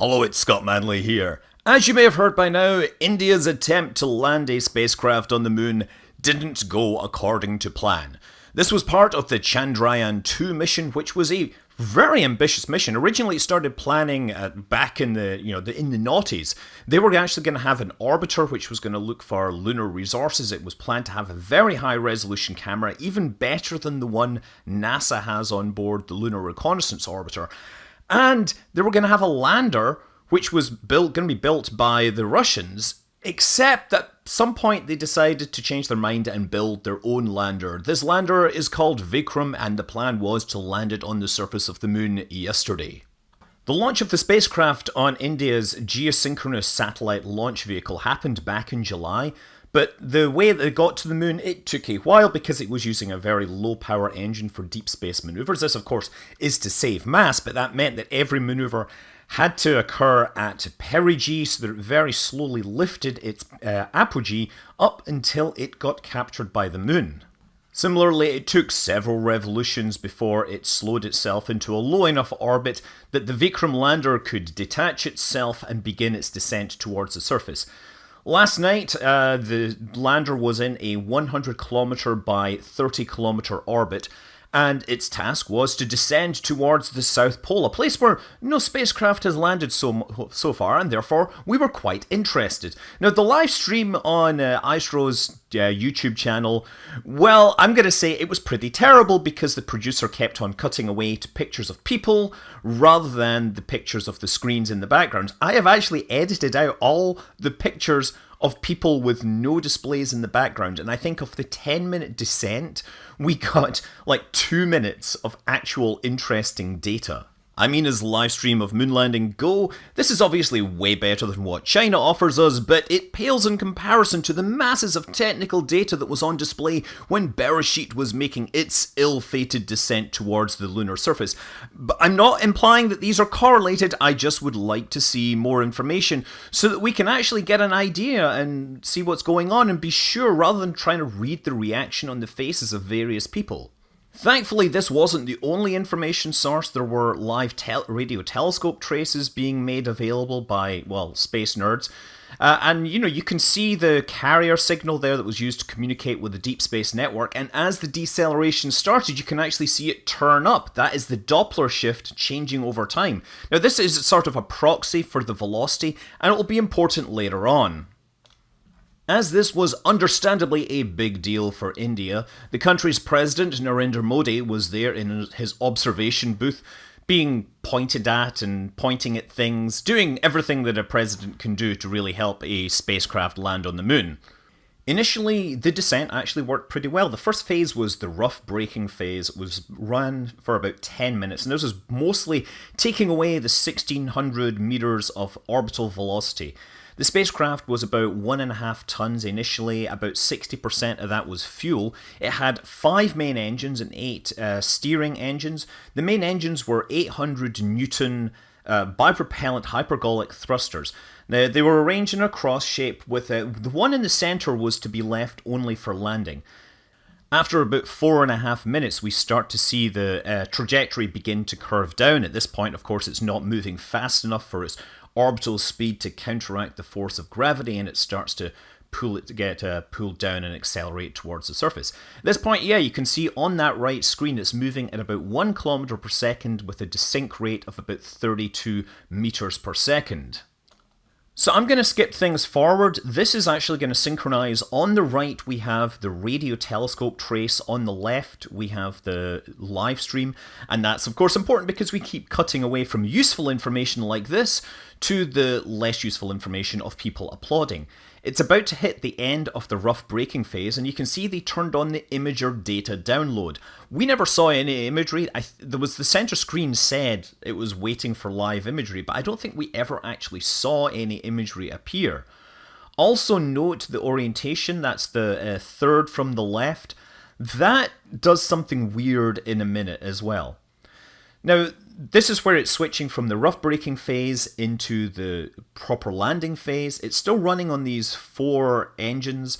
Hello, it's Scott Manley here. As you may have heard by now, India's attempt to land a spacecraft on the moon didn't go according to plan. This was part of the Chandrayan 2 mission, which was a very ambitious mission. Originally, it started planning back in the noughties. They were actually going to have an orbiter which was going to look for lunar resources. It was planned to have a very high resolution camera, even better than the one NASA has on board the Lunar Reconnaissance Orbiter. And they were going to have a lander which was going to be built by the Russians, except that at some point they decided to change their mind and build their own lander. This lander is called Vikram, and the plan was to land it on the surface of the moon yesterday. The launch of the spacecraft on India's geosynchronous satellite launch vehicle happened back in July, but the way that it got to the moon, it took a while because it was using a very low power engine for deep space maneuvers. This, of course, is to save mass, but that meant that every maneuver had to occur at perigee, so that it very slowly lifted its apogee up until it got captured by the moon. Similarly, it took several revolutions before it slowed itself into a low enough orbit that the Vikram lander could detach itself and begin its descent towards the surface. Last night, the lander was in a 100 kilometer by 30 kilometer orbit, and its task was to descend towards the South Pole, a place where no spacecraft has landed so far, and therefore we were quite interested. Now, the live stream on Isro's YouTube channel, well, I'm going to say it was pretty terrible because the producer kept on cutting away to pictures of people rather than the pictures of the screens in the background. I have actually edited out all the pictures of people with no displays in the background, and I think of the 10-minute descent, we got like 2 minutes of actual interesting data. I mean, as the live stream of moon landing go, this is obviously way better than what China offers us, but it pales in comparison to the masses of technical data that was on display when Beresheet was making its ill-fated descent towards the lunar surface. But I'm not implying that these are correlated, I just would like to see more information so that we can actually get an idea and see what's going on and be sure rather than trying to read the reaction on the faces of various people. Thankfully, this wasn't the only information source. There were live radio telescope traces being made available by, well, space nerds. And, you can see the carrier signal there that was used to communicate with the Deep Space Network. And as the deceleration started, you can actually see it turn up. That is the Doppler shift changing over time. Now, this is sort of a proxy for the velocity, and it will be important later on. As this was understandably a big deal for India, the country's president, Narendra Modi, was there in his observation booth, being pointed at and pointing at things, doing everything that a president can do to really help a spacecraft land on the moon. Initially, the descent actually worked pretty well. The first phase was the rough braking phase. It was run for about 10 minutes, and this was mostly taking away the 1,600 meters of orbital velocity. The spacecraft was about 1.5 tons initially, about 60% of that was fuel. It had 5 main engines and 8 steering engines. The main engines were 800 Newton bipropellant hypergolic thrusters. Now, they were arranged in a cross shape with the one in the center was to be left only for landing. After about 4.5 minutes, we start to see the trajectory begin to curve down. At this point, of course, it's not moving fast enough for its orbital speed to counteract the force of gravity, and it starts to get pulled down and accelerate towards the surface. At this point, you can see on that right screen it's moving at about 1 kilometer per second with a desync rate of about 32 meters per second. So I'm going to skip things forward. This is actually going to synchronize. On the right, we have the radio telescope trace. On the left, we have the live stream. And that's, of course, important because we keep cutting away from useful information like this to the less useful information of people applauding. It's about to hit the end of the rough braking phase, and you can see they turned on the imager data download. We never saw any imagery. There was the center screen said it was waiting for live imagery, but I don't think we ever actually saw any imagery appear. Also note the orientation, that's the third from the left. That does something weird in a minute as well. Now, this is where it's switching from the rough braking phase into the proper landing phase. It's still running on these 4 engines.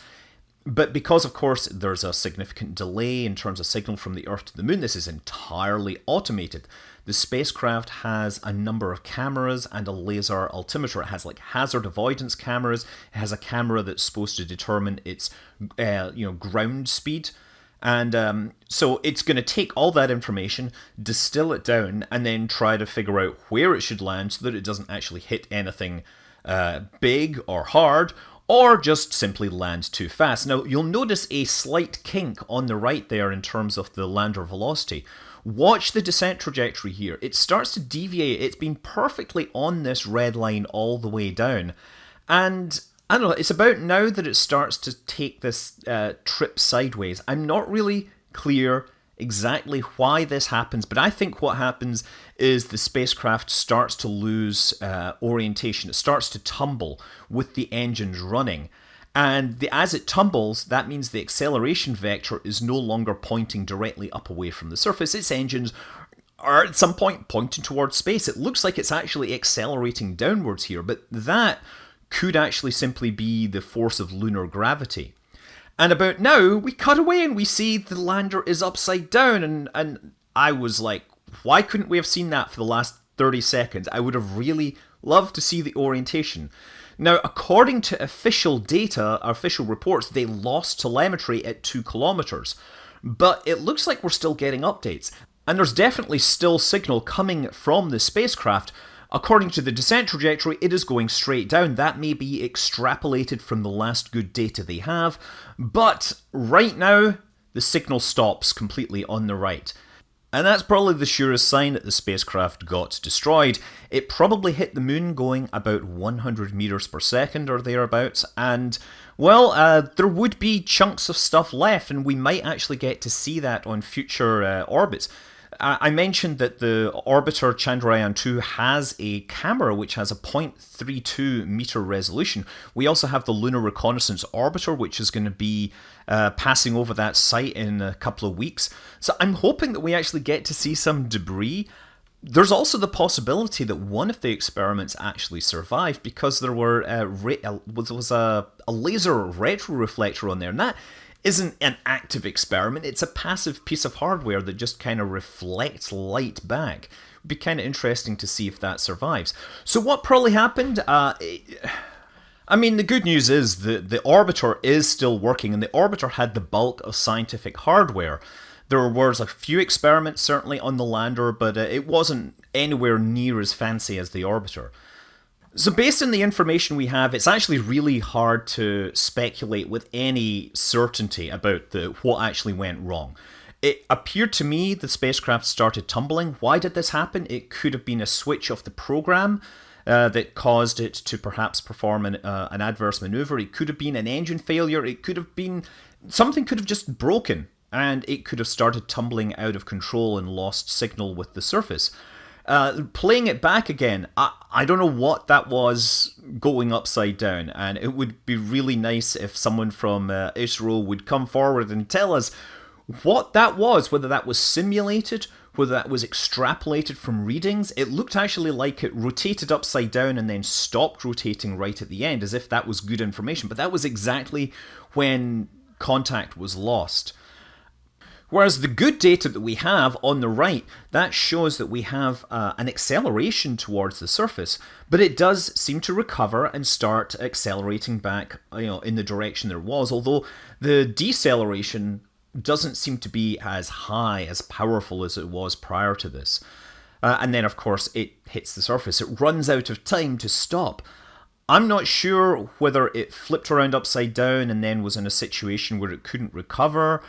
But because, of course, there's a significant delay in terms of signal from the Earth to the Moon, this is entirely automated. The spacecraft has a number of cameras and a laser altimeter. It has like hazard avoidance cameras. It has a camera that's supposed to determine its, ground speed. And so it's going to take all that information, distill it down, and then try to figure out where it should land so that it doesn't actually hit anything big or hard, or just simply land too fast. Now, you'll notice a slight kink on the right there in terms of the lander velocity. Watch the descent trajectory here. It starts to deviate. It's been perfectly on this red line all the way down. And I don't know, it's about now that it starts to take this trip sideways. I'm not really clear exactly why this happens, but I think what happens is the spacecraft starts to lose orientation. It starts to tumble with the engines running. And as it tumbles, that means the acceleration vector is no longer pointing directly up away from the surface. Its engines are at some point pointing towards space. It looks like it's actually accelerating downwards here, but that could actually simply be the force of lunar gravity. And about now, we cut away and we see the lander is upside down. And I was like, why couldn't we have seen that for the last 30 seconds? I would have really loved to see the orientation. Now, according to official data, official reports, they lost telemetry at 2 kilometers. But it looks like we're still getting updates. And there's definitely still signal coming from the spacecraft. According to the descent trajectory, it is going straight down. That may be extrapolated from the last good data they have. But right now, the signal stops completely on the right. And that's probably the surest sign that the spacecraft got destroyed. It probably hit the moon going about 100 meters per second or thereabouts. And, well, there would be chunks of stuff left, and we might actually get to see that on future orbits. I mentioned that the orbiter Chandrayan-2 has a camera which has a 0.32 meter resolution. We also have the Lunar Reconnaissance Orbiter, which is going to be passing over that site in a couple of weeks. So I'm hoping that we actually get to see some debris. There's also the possibility that one of the experiments actually survived because there was a laser retroreflector on there, and that isn't an active experiment. It's a passive piece of hardware that just kind of reflects light back. It'd be kind of interesting to see if that survives. So what probably happened? I mean, the good news is that the orbiter is still working, and the orbiter had the bulk of scientific hardware. There were a few experiments certainly on the lander, but it wasn't anywhere near as fancy as the orbiter. So based on the information we have, it's actually really hard to speculate with any certainty about what actually went wrong. It appeared to me the spacecraft started tumbling. Why did this happen? It could have been a switch of the program that caused it to perhaps perform an adverse maneuver. It could have been an engine failure. It could have been something could have just broken, and it could have started tumbling out of control and lost signal with the surface. Playing it back again, I don't know what that was going upside down, and it would be really nice if someone from Isro would come forward and tell us what that was, whether that was simulated, whether that was extrapolated from readings. It looked actually like it rotated upside down and then stopped rotating right at the end, as if that was good information, but that was exactly when contact was lost. Whereas the good data that we have on the right, that shows that we have an acceleration towards the surface, but it does seem to recover and start accelerating back, in the direction there was, although the deceleration doesn't seem to be as high, as powerful as it was prior to this. And then, of course, it hits the surface. It runs out of time to stop. I'm not sure whether it flipped around upside down and then was in a situation where it couldn't recover.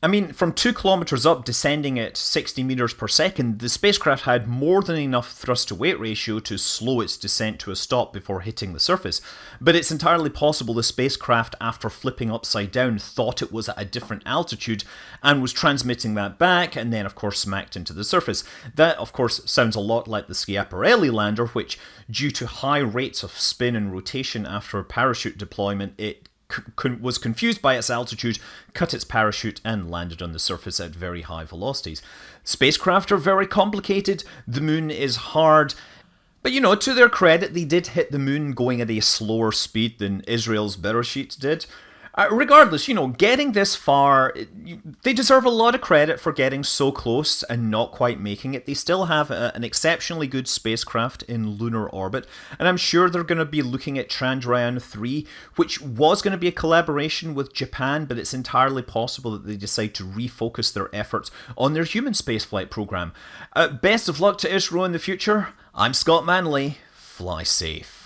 I mean, from 2 kilometers up, descending at 60 meters per second, the spacecraft had more than enough thrust-to-weight ratio to slow its descent to a stop before hitting the surface. But it's entirely possible the spacecraft, after flipping upside down, thought it was at a different altitude and was transmitting that back, and then, of course, smacked into the surface. That, of course, sounds a lot like the Schiaparelli lander, which, due to high rates of spin and rotation after parachute deployment, it was confused by its altitude, cut its parachute, and landed on the surface at very high velocities. Spacecraft are very complicated. The moon is hard. But, to their credit, they did hit the moon going at a slower speed than Israel's Bereshit did. Regardless, getting this far, they deserve a lot of credit for getting so close and not quite making it. They still have an exceptionally good spacecraft in lunar orbit, and I'm sure they're going to be looking at Chandrayan 3, which was going to be a collaboration with Japan, but it's entirely possible that they decide to refocus their efforts on their human spaceflight program. Best of luck to Isro in the future. I'm Scott Manley. Fly safe.